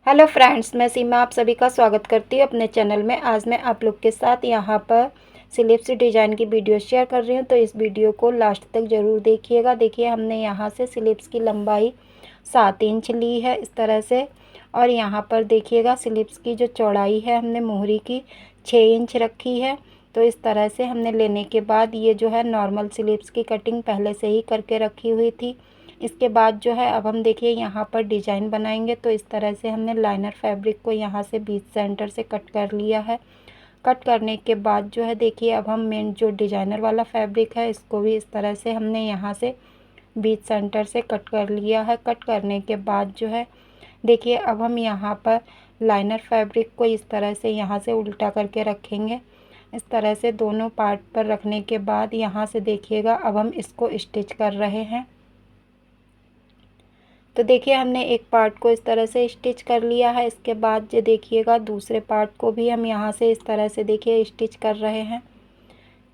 Hello friends, मैं सीमा आप सभी का स्वागत करती हूँ अपने चैनल में। आज मैं आप लोग के साथ यहाँ पर स्लीव्स डिज़ाइन की वीडियो शेयर कर रही हूँ, तो इस वीडियो को लास्ट तक ज़रूर देखिएगा। देखिए, हमने यहाँ से स्लीव्स की लंबाई 7 इंच ली है इस तरह से, और यहाँ पर देखिएगा स्लीव्स की जो चौड़ाई है हमने मोहरी की 6 इंच रखी है। तो इस तरह से हमने लेने के बाद ये जो है नॉर्मल स्लीव्स की कटिंग पहले से ही करके रखी हुई थी। इसके बाद जो है अब हम देखिए यहाँ पर डिज़ाइन बनाएंगे। तो इस तरह से हमने लाइनर फैब्रिक को यहाँ से बीच सेंटर से कट कर लिया है। कट करने के बाद जो है देखिए अब हम मेन जो डिज़ाइनर वाला फैब्रिक है इसको भी इस तरह से हमने यहाँ से बीच सेंटर से कट कर लिया है। कट करने के बाद जो है देखिए अब हम यहाँ पर लाइनर फैब्रिक को इस तरह से यहाँ से उल्टा करके रखेंगे। इस तरह से दोनों पार्ट पर रखने के बाद यहाँ से देखिएगा अब हम इसको स्टिच कर रहे हैं। तो देखिए हमने एक पार्ट को इस तरह से स्टिच कर लिया है। इसके बाद जो देखिएगा दूसरे पार्ट को भी हम यहाँ से इस तरह से देखिए स्टिच कर रहे हैं।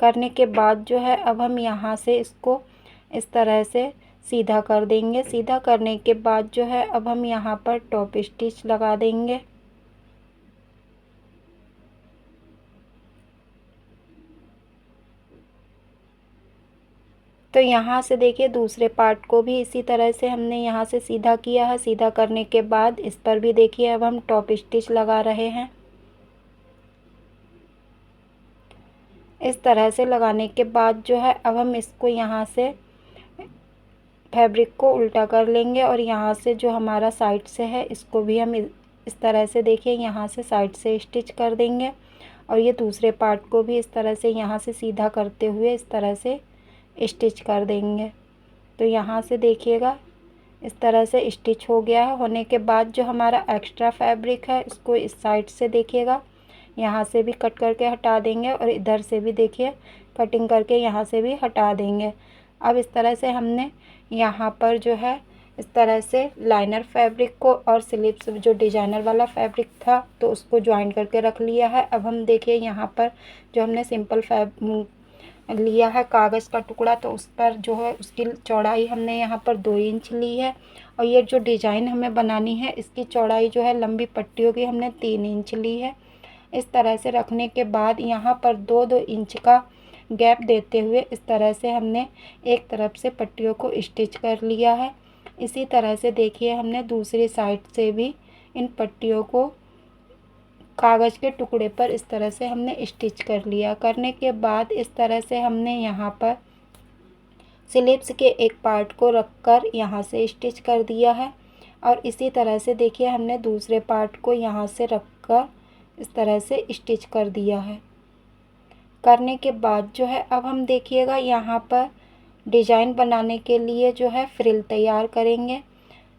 करने के बाद जो है अब हम यहाँ से इसको इस तरह से सीधा कर देंगे। सीधा करने के बाद जो है अब हम यहाँ पर टॉप स्टिच लगा देंगे। तो यहाँ से देखिए दूसरे पार्ट को भी इसी तरह से हमने यहाँ से सीधा किया है। सीधा करने के बाद इस पर भी देखिए अब हम टॉप स्टिच लगा रहे हैं। इस तरह से लगाने के बाद जो है अब हम इसको यहाँ से फैब्रिक को उल्टा कर लेंगे, और यहाँ से जो हमारा साइड से है इसको भी हम इस तरह से देखिए यहाँ से साइड से स्टिच कर देंगे। और ये दूसरे पार्ट को भी इस तरह से यहाँ से सीधा करते हुए इस तरह से स्टिच कर देंगे। तो यहाँ से देखिएगा इस तरह से स्टिच हो गया है। होने के बाद जो हमारा एक्स्ट्रा फैब्रिक है इसको इस साइड से देखिएगा यहाँ से भी कट करके हटा देंगे, और इधर से भी देखिए कटिंग करके यहाँ से भी हटा देंगे। अब इस तरह से हमने यहाँ पर जो है इस तरह से लाइनर फैब्रिक को और स्लीव्स जो डिजाइनर वाला फैब्रिक था तो उसको ज्वाइन करके रख लिया है। अब हम देखिए यहाँ पर जो हमने सिंपल लिया है कागज़ का टुकड़ा, तो उस पर जो है उसकी चौड़ाई हमने यहाँ पर 2 इंच ली है। और ये जो डिज़ाइन हमें बनानी है इसकी चौड़ाई जो है लंबी पट्टियों की हमने 3 इंच ली है। इस तरह से रखने के बाद यहाँ पर 2-2 इंच का गैप देते हुए इस तरह से हमने एक तरफ से पट्टियों को स्टिच कर लिया है। इसी तरह से देखिए हमने दूसरी साइड से भी इन पट्टियों को कागज़ के टुकड़े पर इस तरह से हमने स्टिच कर लिया। करने के बाद इस तरह से हमने यहाँ पर स्लीव्स के एक पार्ट को रखकर यहाँ से स्टिच कर दिया है, और इसी तरह से देखिए हमने दूसरे पार्ट को यहाँ से रखकर इस तरह से स्टिच कर दिया है। करने के बाद जो है अब हम देखिएगा यहाँ पर डिज़ाइन बनाने के लिए जो है फ्रिल तैयार करेंगे।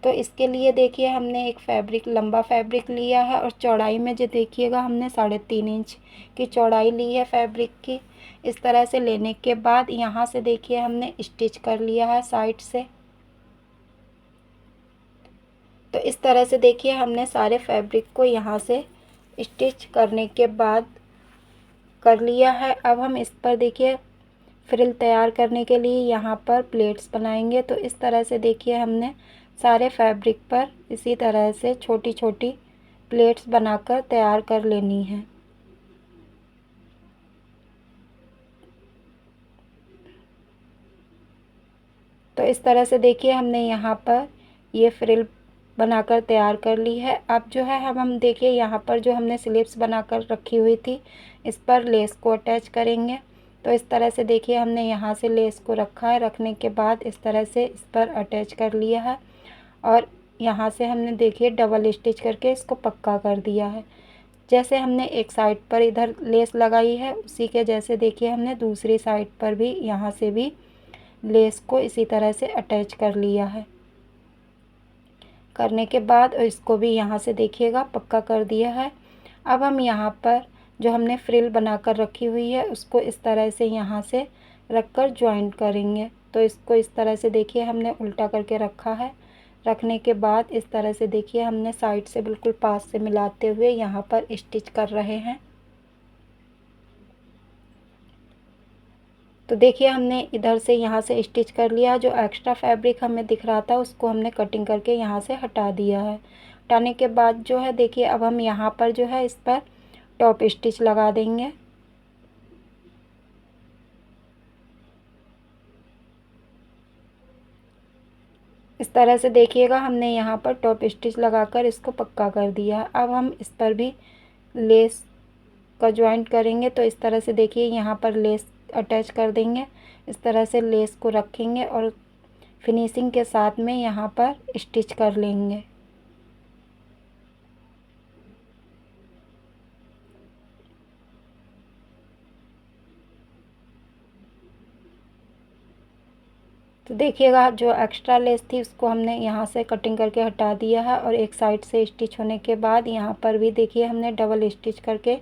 तो इसके लिए देखिए हमने एक फैब्रिक लंबा फैब्रिक लिया है, और चौड़ाई में जो देखिएगा हमने 3.5 इंच की चौड़ाई ली है फैब्रिक की। इस तरह से लेने के बाद यहाँ से देखिए हमने स्टिच कर लिया है साइड से। तो इस तरह से देखिए हमने सारे फैब्रिक को यहाँ से स्टिच करने के बाद कर लिया है। अब हम इस पर देखिए फ्रिल तैयार करने के लिए यहाँ पर प्लेट्स बनाएंगे। तो इस तरह से देखिए हमने सारे फैब्रिक पर इसी तरह से छोटी छोटी प्लेट्स बनाकर तैयार कर लेनी है। तो इस तरह से देखिए हमने यहाँ पर ये फ्रिल बनाकर तैयार कर ली है। अब जो है हम देखिए यहाँ पर जो हमने स्लीव्स बनाकर रखी हुई थी इस पर लेस को अटैच करेंगे। तो इस तरह से देखिए हमने यहाँ से लेस को रखा है। रखने के बाद इस तरह से इस पर अटैच कर लिया है, और यहाँ से हमने देखिए डबल स्टिच करके इसको पक्का कर दिया है। जैसे हमने एक साइड पर इधर लेस लगाई है उसी के जैसे देखिए हमने दूसरी साइड पर भी यहाँ से भी लेस को इसी तरह से अटैच कर लिया है। करने के बाद इसको भी यहाँ से देखिएगा पक्का कर दिया है। अब हम यहाँ पर जो हमने फ्रिल बनाकर रखी हुई है उसको इस तरह से यहाँ से रखकर ज्वाइंट करेंगे। तो इसको इस तरह से देखिए हमने उल्टा करके रखा है। रखने के बाद इस तरह से देखिए हमने साइड से बिल्कुल पास से मिलाते हुए यहाँ पर स्टिच कर रहे हैं। तो देखिए हमने इधर से यहाँ से स्टिच कर लिया। जो एक्स्ट्रा फैब्रिक हमें दिख रहा था उसको हमने कटिंग करके यहाँ से हटा दिया है। हटाने के बाद जो है देखिए अब हम यहाँ पर जो है इस पर टॉप स्टिच लगा देंगे। इस तरह से देखिएगा हमने यहाँ पर टॉप स्टिच लगाकर इसको पक्का कर दिया। अब हम इस पर भी लेस का जॉइंट करेंगे। तो इस तरह से देखिए यहाँ पर लेस अटैच कर देंगे। इस तरह से लेस को रखेंगे और फिनिशिंग के साथ में यहाँ पर स्टिच कर लेंगे। तो देखिएगा जो एक्स्ट्रा लेस थी उसको हमने यहाँ से कटिंग करके हटा दिया है और एक साइड से स्टिच होने के बाद यहाँ पर भी देखिए हमने डबल स्टिच करके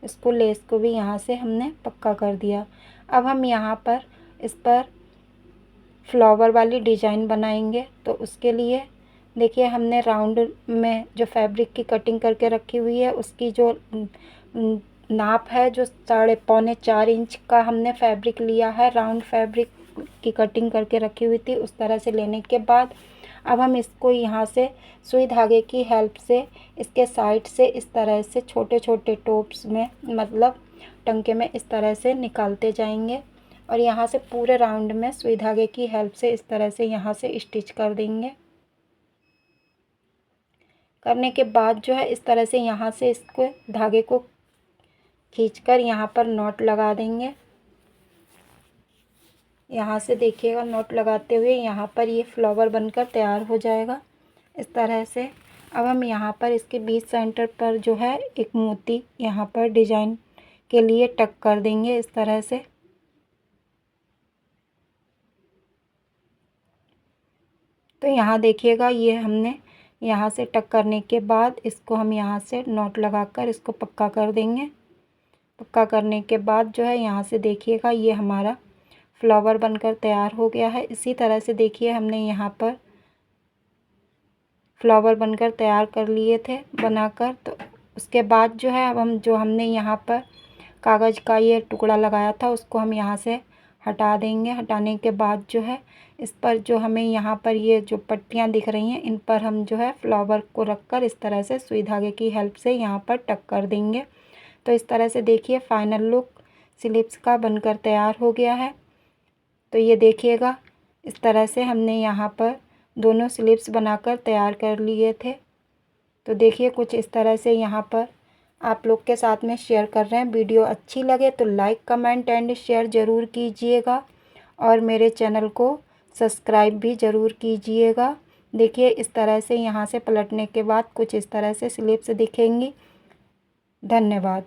इसको लेस को भी यहाँ से हमने पक्का कर दिया। अब हम यहाँ पर इस पर फ्लावर वाली डिज़ाइन बनाएंगे। तो उसके लिए देखिए हमने राउंड में जो फैब्रिक की कटिंग करके रखी हुई है उसकी जो नाप है जो 3.25 इंच का हमने फैब्रिक लिया है, राउंड फैब्रिक की कटिंग करके रखी हुई थी उस तरह से लेने के बाद अब हम इसको यहाँ से सुई धागे की हेल्प से इसके साइड से इस तरह से छोटे छोटे टोप्स में मतलब टंके में इस तरह से निकालते जाएंगे और यहाँ से पूरे राउंड में सुई धागे की हेल्प से इस तरह से यहाँ से स्टिच कर देंगे। करने के बाद जो है इस तरह से यहाँ से इसको धागे को खींचकर यहाँ पर नॉट लगा देंगे। यहाँ से देखिएगा नॉट लगाते हुए यहाँ पर ये फ्लावर बनकर तैयार हो जाएगा इस तरह से। अब हम यहाँ पर इसके बीच सेंटर पर जो है एक मोती यहाँ पर डिजाइन के लिए टक कर देंगे इस तरह से। तो यहाँ देखिएगा ये हमने यहाँ से टक करने के बाद इसको हम यहाँ से नॉट लगाकर इसको पक्का कर देंगे। पक्का करने के बाद जो है यहाँ से देखिएगा ये हमारा फ्लावर बनकर तैयार हो गया है। इसी तरह से देखिए हमने यहाँ पर फ्लावर बनकर तैयार कर लिए थे बनाकर। तो उसके बाद जो है अब हम जो हमने यहाँ पर कागज़ का ये टुकड़ा लगाया था उसको हम यहाँ से हटा देंगे। हटाने के बाद जो है इस पर जो हमें यहाँ पर ये जो पट्टियाँ दिख रही हैं इन पर हम जो है फ्लावर को रखकर इस तरह से सुई धागे की हेल्प से यहाँ पर टक कर देंगे। तो इस तरह से देखिए फाइनल लुक स्लीव्स का बनकर तैयार हो गया है। तो ये देखिएगा इस तरह से हमने यहाँ पर दोनों स्लीव्स बनाकर तैयार कर लिए थे। तो देखिए कुछ इस तरह से यहाँ पर आप लोग के साथ में शेयर कर रहे हैं। वीडियो अच्छी लगे तो लाइक कमेंट एंड शेयर ज़रूर कीजिएगा और मेरे चैनल को सब्सक्राइब भी ज़रूर कीजिएगा। देखिए इस तरह से यहाँ से पलटने के बाद कुछ इस तरह से स्लीव्स दिखेंगी। धन्यवाद।